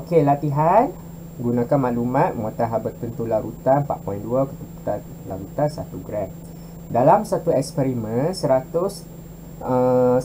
Okey, latihan. Gunakan maklumat muatan haba tertentu larutan 4.2, ketutupan larutan 1 gram. Dalam satu eksperimen, 100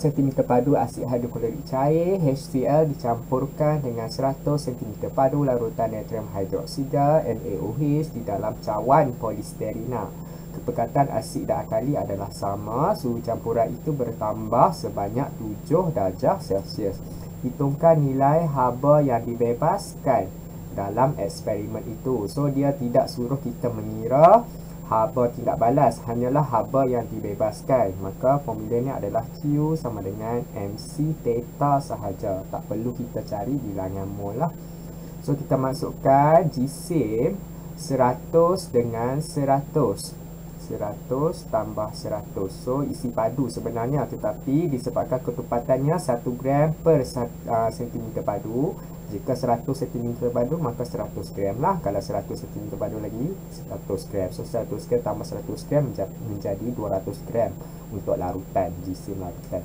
cm padu asid hidroklorik cair HCl dicampurkan dengan 100 cm padu larutan natrium hidroksida NaOH di dalam cawan polisterina. Kepekatan asid dan alkali adalah sama. Suhu campuran itu bertambah sebanyak 7 darjah Celsius. Hitungkan nilai haba yang dibebaskan dalam eksperimen itu. So dia tidak suruh kita mengira haba tindak balas, hanyalah haba yang dibebaskan. Maka formulanya adalah Q sama dengan MC theta sahaja. Tak perlu kita cari bilangan mol lah. So kita masukkan jisim 100 dengan 100 tambah 100. So isi padu sebenarnya, tetapi disebabkan ketupatannya 1 gram per cm padu, jika 100 cm padu maka 100 gram lah. Kalau 100 cm padu lagi 100 gram. So 100 gram tambah 100 gram menjadi 200 gram untuk larutan, jisim larutan.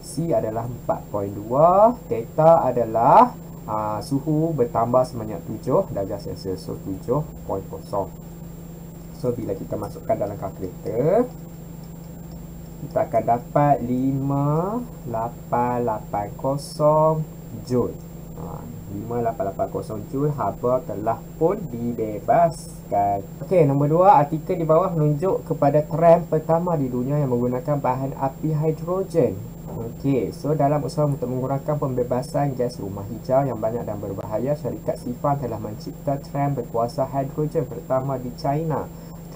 C adalah 4.2, theta adalah suhu bertambah sebanyak 7 darjah Celsius. So 7.0. So bila kita masukkan dalam kalkulator, kita akan dapat 5880 Joule. 5880 Joule haba telah pun dibebaskan. Okey, nombor 2, artikel di bawah menunjuk kepada tram pertama di dunia yang menggunakan bahan api hidrogen. Okey, so dalam usaha untuk mengurangkan pembebasan gas rumah hijau yang banyak dan berbahaya, syarikat Sifan telah mencipta tram berkuasa hidrogen pertama di China.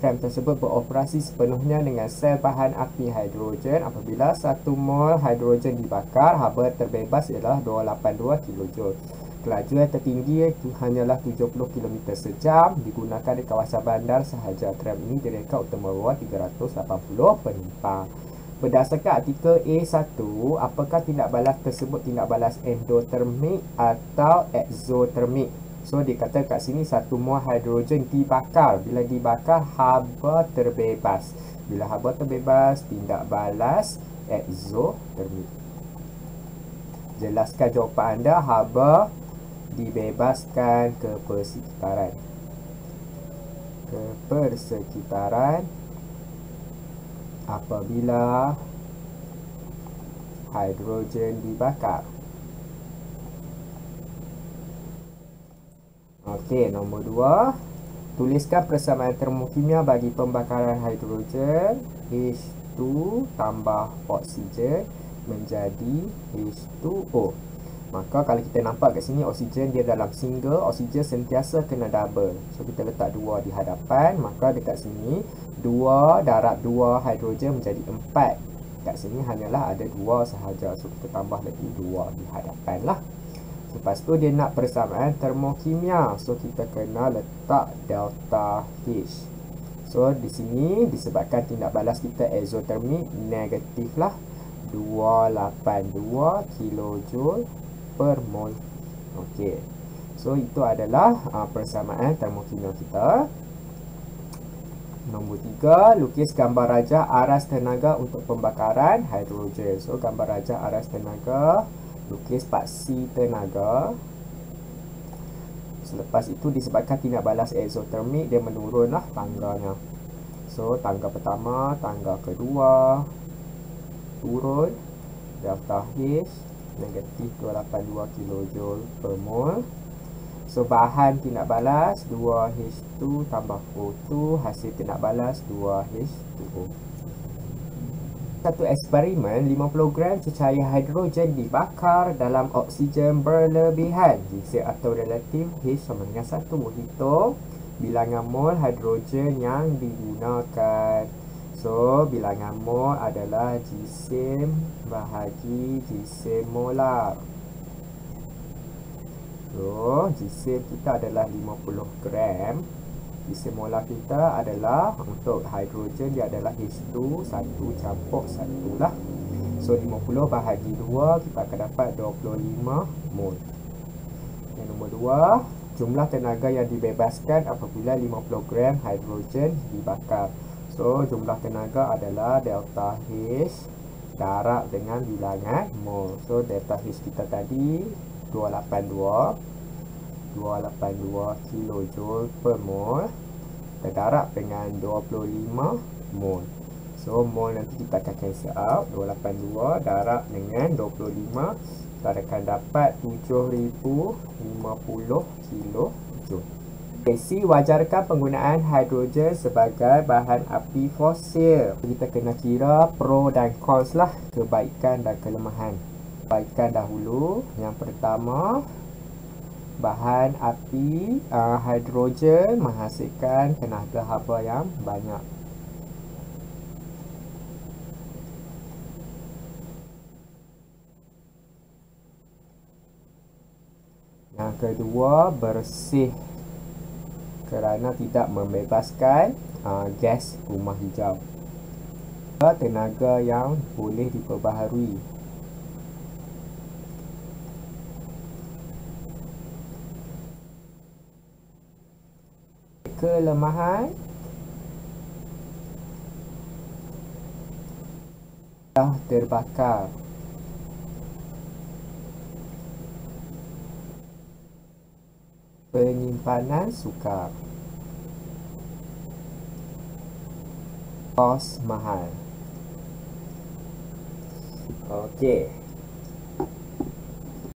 Tram tersebut beroperasi sepenuhnya dengan sel bahan api hidrogen. Apabila 1 mol hidrogen dibakar, haba terbebas ialah 282 kJ. Kelajuan tertinggi itu hanyalah 70 km sejam. Digunakan di kawasan bandar sahaja. Tram ini direka untuk membawa 380 penumpang. Berdasarkan artikel A1, apakah tindak balas tersebut tindak balas endotermik atau exotermik? So dikata kat sini 1 mol hidrogen dibakar. Bila dibakar, haba terbebas. Bila haba terbebas, tindak balas exotermik. Jelaskan jawapan anda. Haba dibebaskan ke persekitaran. Apabila hidrogen dibakar. Okey, nombor 2. Tuliskan persamaan termokimia bagi pembakaran hidrogen. H2 tambah oksigen menjadi H2O. Maka kalau kita nampak kat sini oksigen dia dalam single, oksigen sentiasa kena double. So kita letak 2 di hadapan, maka dekat sini 2 darab 2 hidrogen menjadi 4. Kat sini hanyalah ada 2 sahaja. So kita tambah lagi 2 di hadapan lah. Lepas tu dia nak persamaan termokimia. So kita kena letak delta H. So di sini disebabkan tindak balas kita exotermik, negatif lah. 282 kJ per mol. Okey. So itu adalah persamaan termokimia kita. Nombor 3, lukis gambar rajah aras tenaga untuk pembakaran hidrogen. So gambar rajah aras tenaga, lukis paksi tenaga. Selepas itu disebabkan tindak balas exotermik, dia menurunlah tangganya. So tangga pertama, tangga kedua turun, delta H negatif 282 kJ per mol. So bahan tindak balas 2H2 tambah O2, hasil tindak balas 2H2O. Satu eksperimen, 50 gram cecair hidrogen dibakar dalam oksigen berlebihan. Jisim atau relatif H sama dengan 1. Hitung bilangan mol hidrogen yang digunakan. So bilangan mol adalah jisim bahagi jisim molar. So jisim kita adalah 50 gram. Jisim molar kita adalah, untuk hidrogen dia adalah H2, 1 campur 1 lah. So 50 bahagi 2, kita akan dapat 25 mol. Yang nombor 2, jumlah tenaga yang dibebaskan apabila 50 gram hidrogen dibakar. So jumlah tenaga adalah delta H darab dengan bilangan mol. So delta H kita tadi 282 282 kilojoule per mol terdarab dengan 25 mol. So mol nanti kita akan cancel out. 282 darab dengan 25, kita akan dapat 7050 kilojoule. C. Wajarkan penggunaan hidrogen sebagai bahan api fosil. Kita kena kira pro dan cons lah, kebaikan dan kelemahan. Kebaikan dahulu. Yang pertama, bahan api hidrogen menghasilkan tenaga haba yang banyak. Yang kedua, bersih kerana tidak membebaskan gas rumah hijau. Tenaga yang boleh diperbaharui. Kelemahan, dah terbakar. Penyimpanan sukar. Kos mahal. Okey.